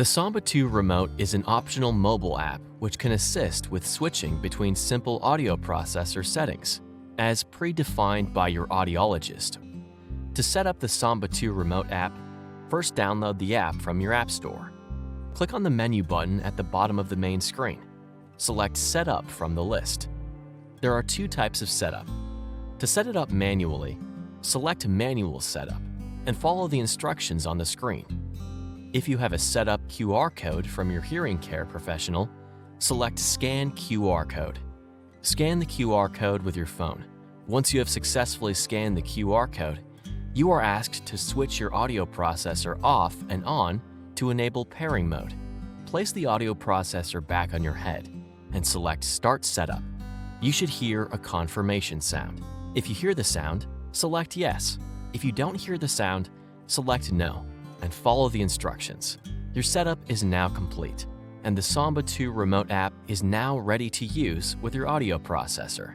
The SAMBA2 remote is an optional mobile app which can assist with switching between simple audio processor settings, as predefined by your audiologist. To set up the SAMBA2 remote app, first download the app from your app store. Click on the menu button at the bottom of the main screen. Select Setup from the list. There are two types of setup. To set it up manually, select Manual Setup and follow the instructions on the screen. If you have a setup QR code from your hearing care professional, select Scan QR Code. Scan the QR code with your phone. Once you have successfully scanned the QR code, you are asked to switch your audio processor off and on to enable pairing mode. Place the audio processor back on your head and select Start Setup. You should hear a confirmation sound. If you hear the sound, select Yes. If you don't hear the sound, select No and follow the instructions. Your setup is now complete, and the SAMBA2 remote app is now ready to use with your audio processor.